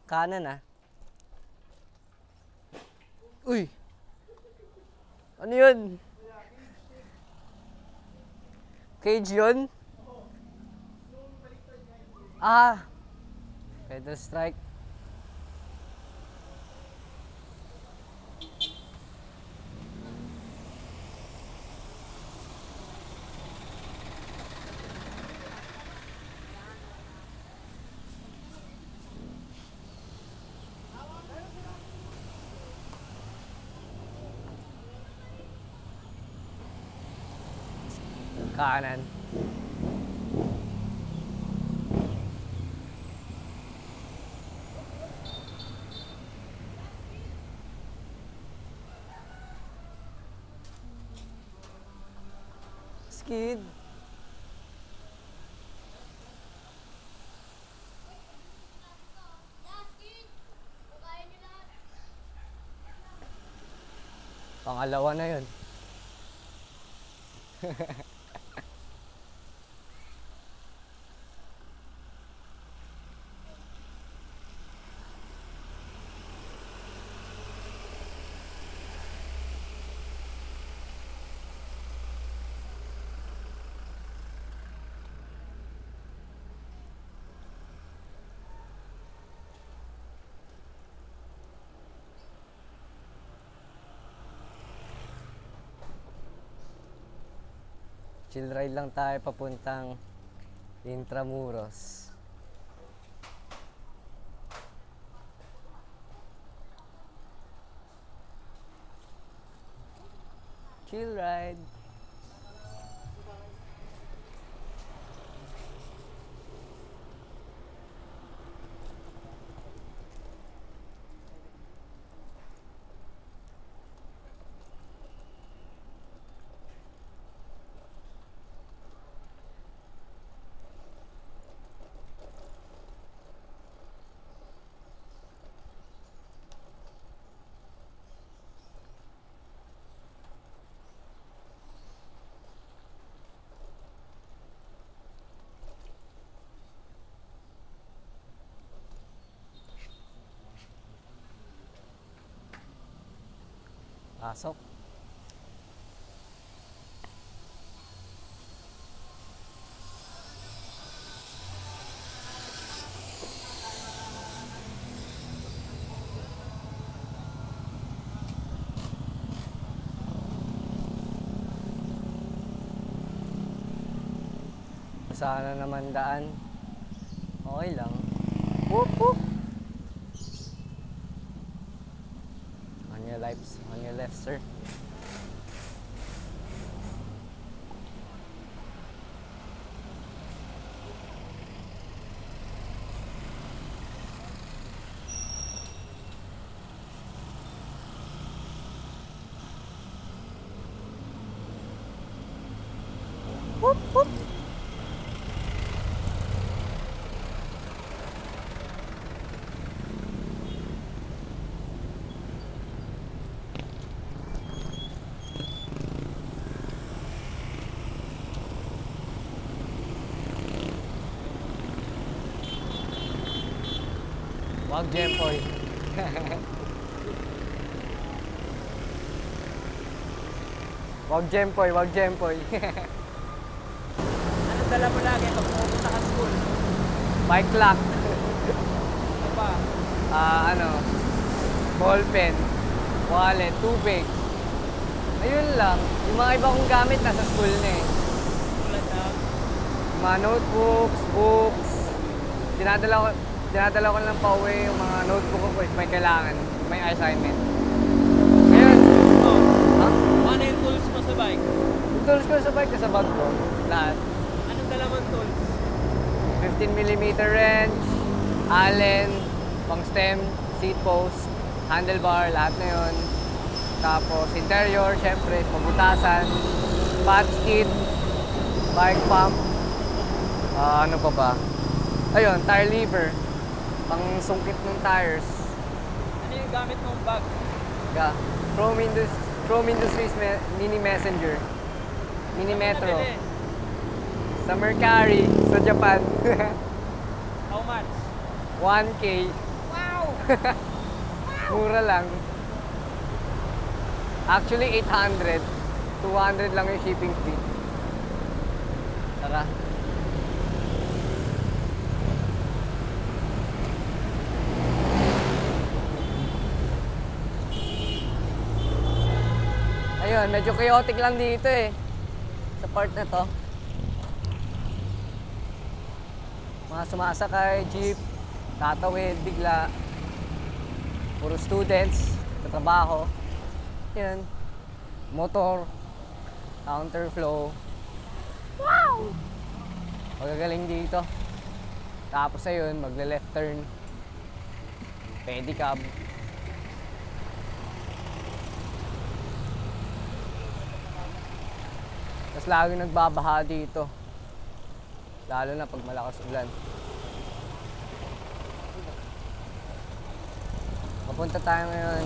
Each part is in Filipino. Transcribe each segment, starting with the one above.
Kanan ah. Uy! Ano yun? Cage yun? Ah! Pedal strike. Kanan. Skid. Pangalawa na yun. Chill ride lang tayo papuntang Intramuros. Chill ride. Pasok. Sana naman daan. Okay lang. Whoop whoop. On your left, sir. Whoop whoop. Wag Jempoy. Wag Jempoy, wag Jempoy. Anong dala mo lagi pag pumunta ka school? Bike lock. Ano pa? Ballpen, wallet, tubig. Ayun lang. Yung mga iba kong gamit nasa school na eh. Tulad na? Yung mga notebooks, books. Dinadala ko lang pa uwi yung mga notebook ko if may kailangan, may assignment. Ngayon, Ano yung tools mo sa bike? yung tools ko sa bike, sa bag ko, lahat. Anong dala mong tools? 15mm wrench, Allen, pang stem, seat post, handlebar, lahat na yun. Tapos interior, syempre, pabutasan, patch kit, bike pump, ano pa ba? Ayun, tire lever, pang sungkit ng tires. Ano yung gamit mong bag? Chrome Industries Mini Messenger, Mini Metro, Nabili? sa Mercari, sa Japan. How much? 1K. Wow! Mura lang. Actually, 800. 200 lang yung shipping fee. Tara. Ayun, medyo chaotic lang dito eh. Sa part na to. Mga sumasakay, jeep, tatawid, bigla. Puro students, tatrabaho. Yan. Motor, counterflow. Wow! Magagaling dito. Tapos ayun, magle-left turn. Pedicab. Tapos lagi nagbabaha dito. Lalo na pag malakas ulan. Papunta tayo ngayon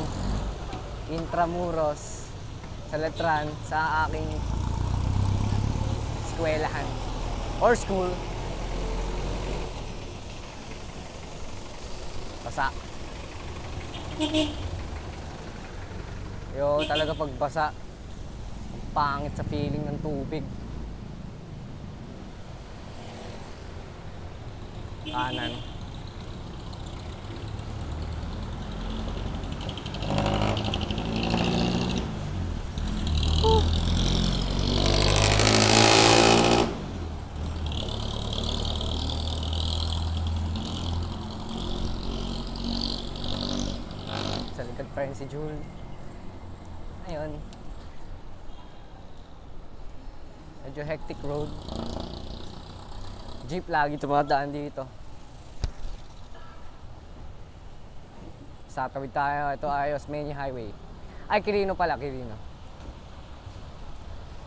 Intramuros sa Letran sa aking eskwelahan or school. Basa. Yo, talaga pagbasa. Ang pangit sa feeling ng tubig. Kanan. Sa likod pa rin si Jul. Ayun. Medyo hectic road. Jeep lagi tumadaan dito. Sa tawid tayo. Ito ay Osmeña Highway. Ay, Quirino pala. Quirino.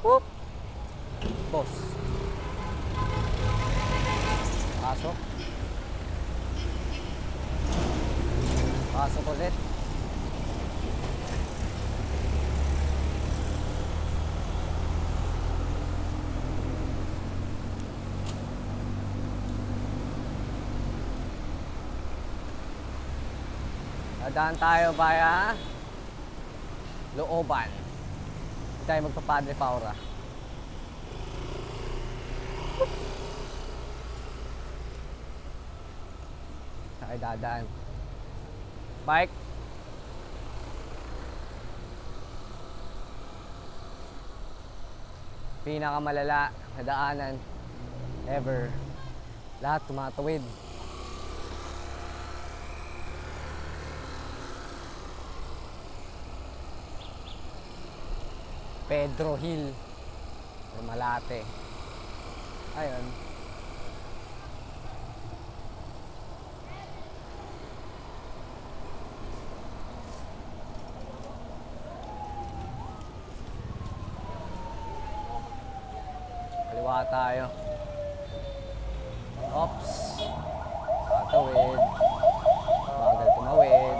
Whoop! Boss. Pasok. Pasok ulit. Dadaan tayo via Looban. Hindi tayo magpa-Padre Faura. Saan dadaan? Bike. Pinakamalala na daanan ever. Lahat tumatawid. Pedro Hill or Malate. Ayun. Kaliwa tayo. Oops. Tatawid. Bagal tumawid.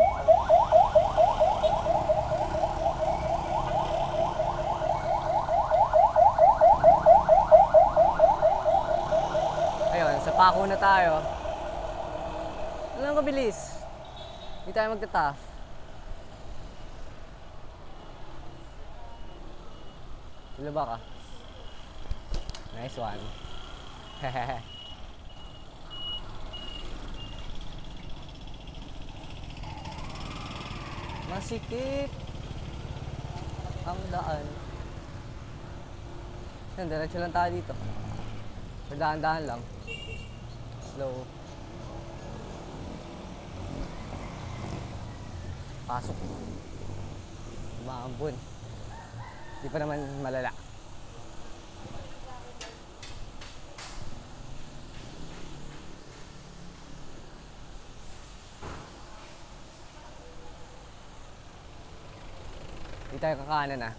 Sa pako na tayo. Alam ko bilis. Hindi tayo magta-tough. Sila ba ka? Nice one. Masikip ang daan. Yan, diretso lang tayo dito. Dahan-dahan lang. Slow. Pasok. Maambon. Di pa naman malala. Di tayo kakanan ah.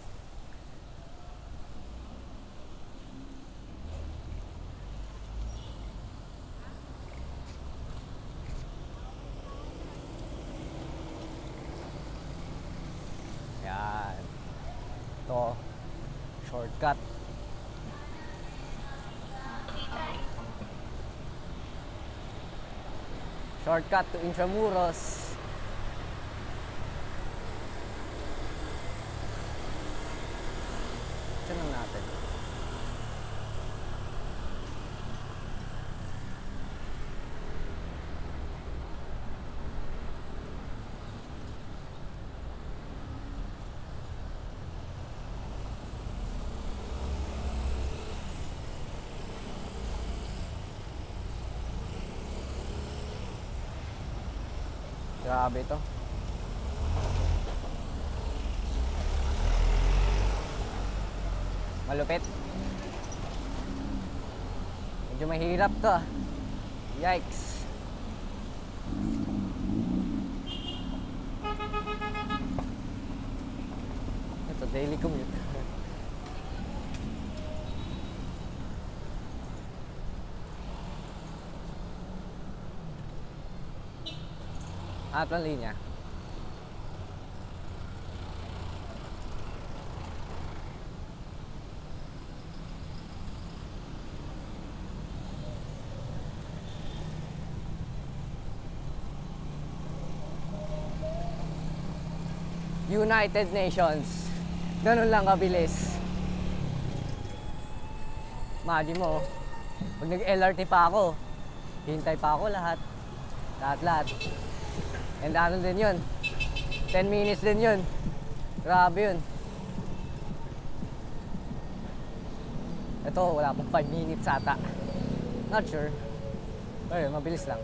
Ito, shortcut. Shortcut to Intramuros. Grabe to. Malupit. Medyo mahirap to. Yikes. Ito, daily commute. Ang linya. United Nations. Ganun lang kabilis. Imagine mo, pag nag-LRT pa ako, hintay pa ako lahat. Lahat. And ano din yun? 10 minutes din yun. Grabe yun. Ito, wala pong 5 minutes ata. Not sure. Pero mabilis lang.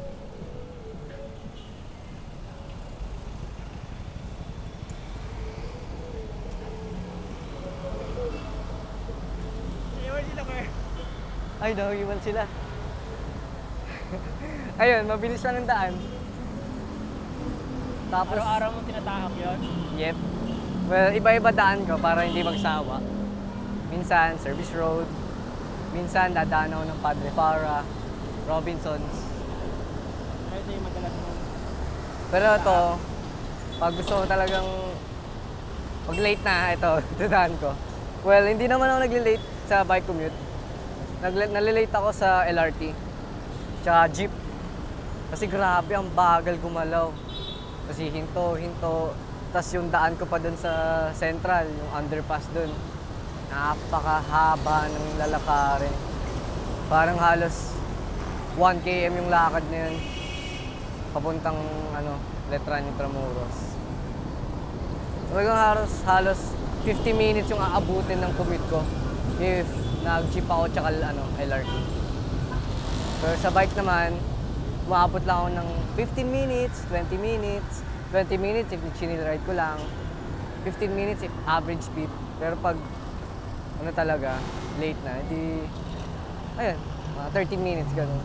Ay, nahiwan sila. Ayun, mabilis lang ang daan. Tapos, Araw-araw mong tinatahak yun? yep. Well, iba-iba daan ko para hindi magsawa. Minsan, Service Road. Minsan, dadaan ako ng Padre Fara, Robinsons. Ito yung madalas mong... Pero ito, pag gusto ko talagang pag late na, ito, dadaan ko. Well, hindi naman ako nagli-late sa bike commute. Nalilate ako sa LRT. Tsaka jeep. Kasi grabe, ang bagal gumalaw. Kasi hinto. Tapos yung daan ko pa dun sa Central, yung underpass dun. Napakahaba ng lalakarin. Parang halos 1 km yung lakad na yun. Papuntang Letran Intramuros. Talagang halos 50 minutes yung aabutin ng commute ko. If nag-jeep ako tsaka LRT. Pero sa bike naman, umaabot lang ako ng 15 minutes, 20 minutes. 20 minutes if chinil-ride ko lang. 15 minutes if average speed. Pero pag talaga, late na, hindi, ayun, mga 13 minutes, gano'n.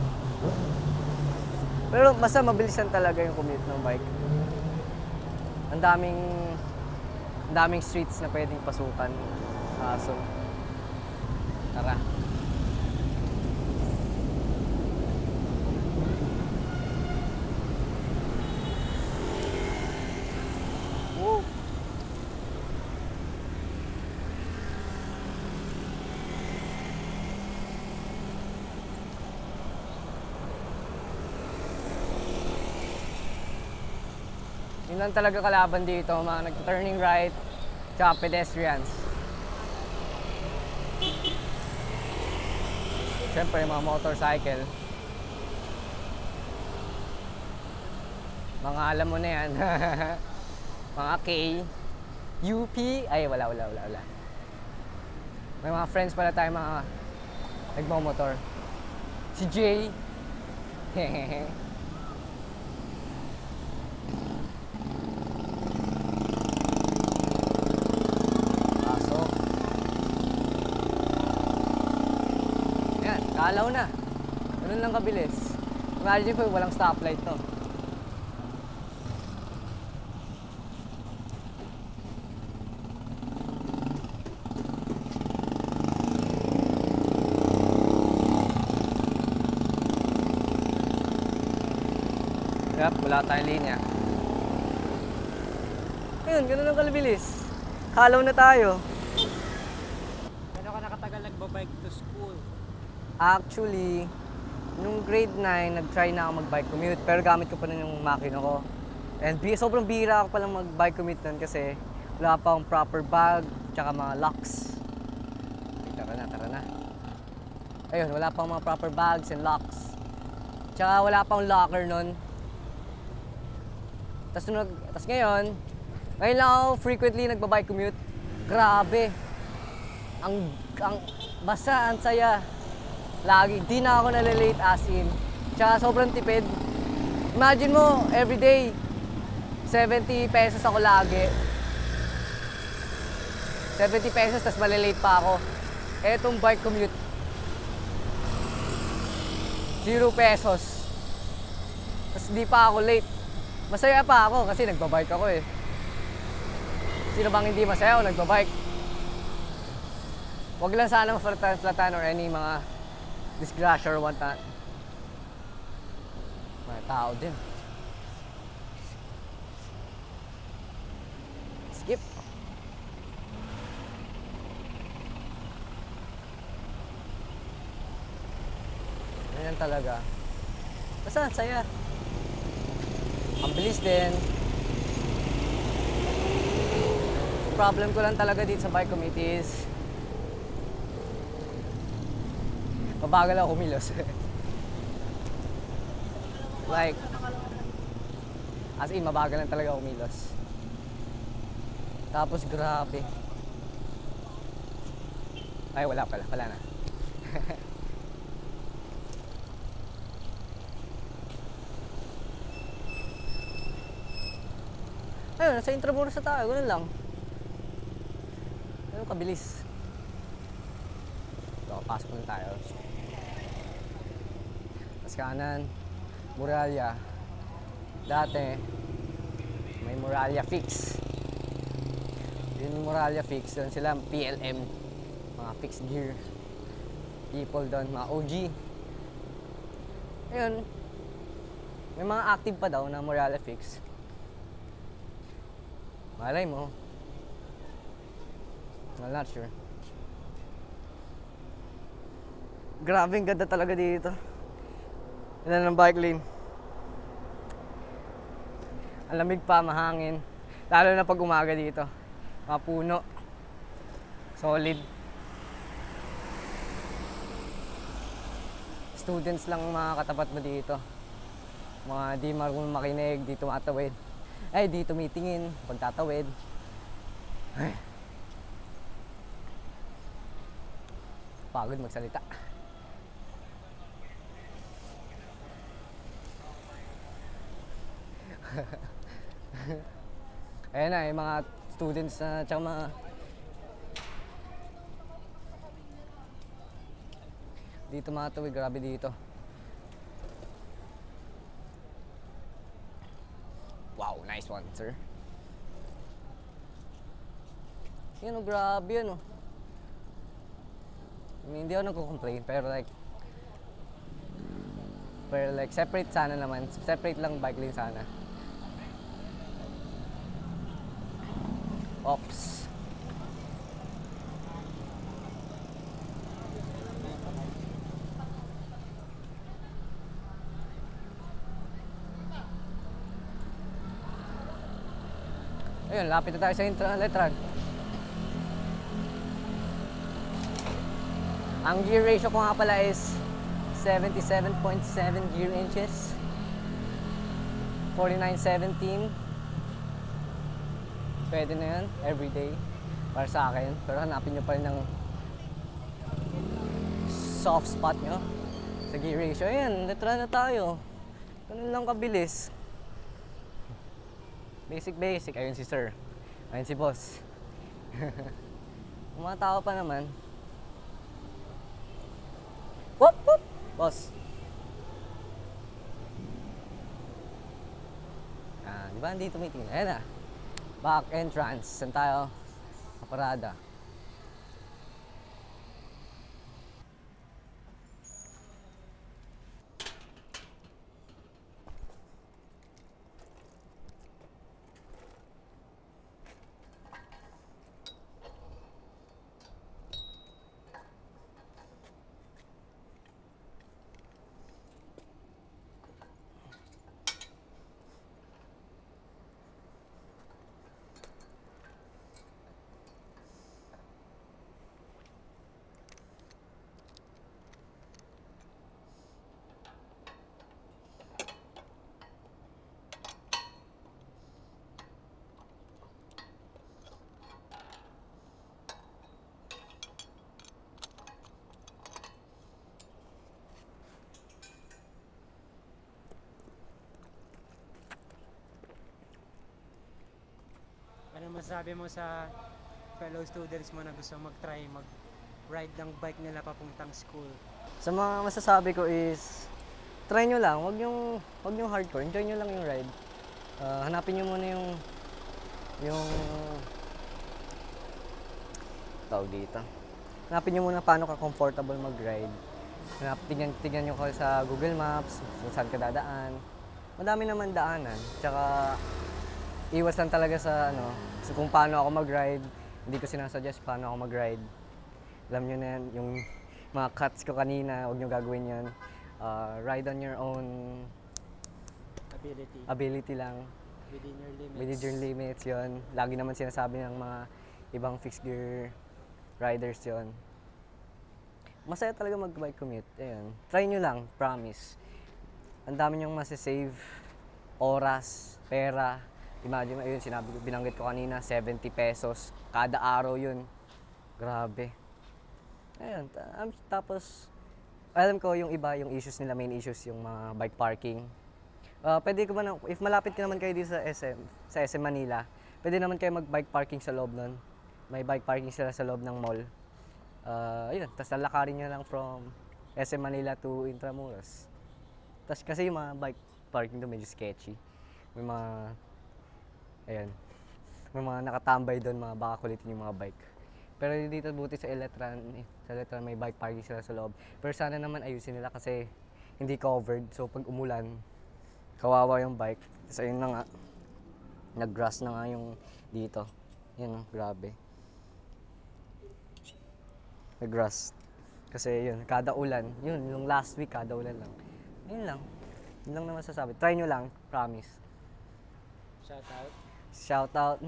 Pero basta mabilisan talaga yung commute ng bike. Ang daming streets na pwedeng pasukan. So, tara. Woo! Yun lang talaga kalaban dito, mga nag-turning right, tsaka pedestrians. Siyempre, mga motorcycle. Mga alam mo na yan. Mga K, UP, ay wala. May mga friends pala tayo mga nagmamotor. Si Jay. Pasok. Ayan, kalaw na. Ganun lang kabilis. Imagine po, walang stoplight to. Yep, wala tayong linya. Ayun, ganun lang kabilis. Kalaw na tayo. Gano'n ka nakatagal nagbabike to school? Actually, nung grade 9, nag-try na ako mag-bike commute, pero gamit ko pa rin yung makina ko. And sobrang bihira ako palang mag-bike commute nun kasi wala pa akong proper bag, tsaka mga locks. Okay, tara na. Ayun, wala pa akong mga proper bags and locks. Tsaka wala pa akong locker nun. Tapos ngayon lang ako frequently nagbabike commute. Grabe. Basta ang saya. Lagi, di na ako nalilate as in. Tsaka sobrang tipid. Imagine mo, everyday, 70 pesos ako lagi. 70 pesos, tas malilate pa ako. Etong bike commute, 0 pesos. Tas di pa ako late. Masaya pa ako kasi nagbabike ako eh. Sino bang hindi masaya o nagbabike? Huwag lang sana maflatan or any mga disgrasya or whatnot. Mga tao din. Skip. Ganyan talaga. Basta, saya. Ang bilis din. Problem ko lang talaga dito sa bike committee is mabagal ako kumilos. Like, as in, mabagal lang talaga kumilos. Tapos, grabe. Ay, wala na. Ayun, nasa Intramuros na tayo, ganun lang. Ganun kabilis. So, pasok na tayo. Tapos kanan, Muralya. Dati, may Muralya Fix. Yun yung Muralya Fix, doon sila PLM. Mga fixed gear. People doon, mga OG. Ayun, may mga active pa daw na Muralya Fix. Malay mo. I'm not sure. Grabe, ang ganda talaga dito. Yan ang bike lane. Ang lamig pa, mahangin. Lalo na pag umaga dito. Mga puno. Solid. Students lang mga katapat mo dito. Mga di marunong makinig, di tumatawid. Ay, di tumitingin, pagtatawid. Ay. Pagod magsalita. Ayan na, yung mga students na tsaka mga dito tumatawid, grabe dito. Wow, nice one, sir. Yan o, grabe yan o. I mean, hindi ako nagko-complain, pero like, separate sana naman. Separate lang bike lane sana. Oops. Ayun, lapit na tayo sa letran. Ang gear ratio ko nga pala is 77.7 gear inches. 49.17. Pwede na yan, everyday. Para sa akin. Pero hanapin nyo pa rin ng soft spot nyo sa gear ratio. Ayan, letran na tayo. Ganun lang kabilis. Basic. Ayun si sir. Ayun si boss. Mga tao pa naman. Whoop! Boss. Di ba hindi tumitingin? Ayan na. Back entrance. Saan tayo? Parada. masasabi mo sa fellow students mo na gusto mag-try mag-ride ng bike nila papuntang school? Sa mga masasabi ko is, try nyo lang, wag nyo hardcore, enjoy nyo lang yung ride. Hanapin nyo muna yung tawag dito. Hanapin nyo muna paano ka comfortable mag-ride. Tingnan nyo ko sa Google Maps, kung saan ka dadaan. Madami naman daanan. Tsaka, iwas lang talaga sa so kung paano ako mag-ride. Hindi ko sinasuggest paano ako mag-ride. Alam nyo na yan, yung mga cuts ko kanina, huwag nyo gagawin yan. Ride on your own ability lang. Within your limits. Within your limits, yun. Lagi naman sinasabi ng mga ibang fixed gear riders yun. Masaya talaga mag-bike commute. Ayun. Try nyo lang, promise. Ang dami nyong masasave. Oras, pera. Imagine mo, ayun, binanggit ko kanina, 70 pesos. Kada araw yun. Grabe. Ayun. Tapos, alam ko yung iba, yung issues nila, main issues, yung mga bike parking. Pwede ko ba if malapit ka naman kayo dito sa SM Manila, pwede naman kayo mag-bike parking sa loob nun. May bike parking sila sa loob ng mall. Ayun, tapos lalakarin nyo lang from SM Manila to Intramuros. Tapos kasi yung mga bike parking doon medyo sketchy. May mga nakatambay doon, mga baka kulitin yung mga bike. Pero dito buti sa Eletran may bike parking sila sa loob. Pero sana naman ayusin nila kasi hindi covered. So pag umulan, kawawa yung bike. Tapos ayun na nga, nag-grass na nga yung dito. Yun, grabe. Nag-grass. Kasi yun, kada ulan. Yun, yung last week, kada ulan lang. Yun lang. Yun lang naman sasabi. Try nyo lang, promise. Shoutout? Shoutout,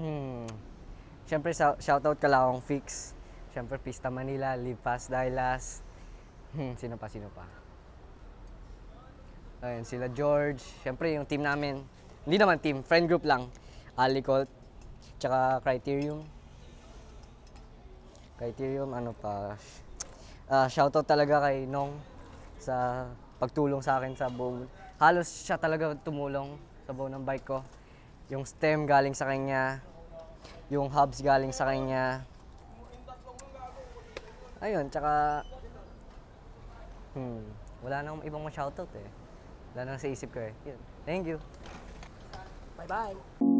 Siyempre, shoutout Kalawang Fix. Siyempre, Pista Manila, Live Fast, Die Last. Sino pa? Ayun, sila George. Siyempre, yung team namin. Hindi naman team, friend group lang. Alicot, tsaka Criterium. Ano pa? Shoutout talaga kay Nong sa pagtulong sa akin sa buo. Halos siya talaga tumulong sa buo ng bike ko. Yung stem galing sa kanya, yung hubs galing sa kanya. Ayun, tsaka wala na akong ibang ma-shoutout eh. Wala na sa isip ko eh. Yun. Thank you. Bye-bye!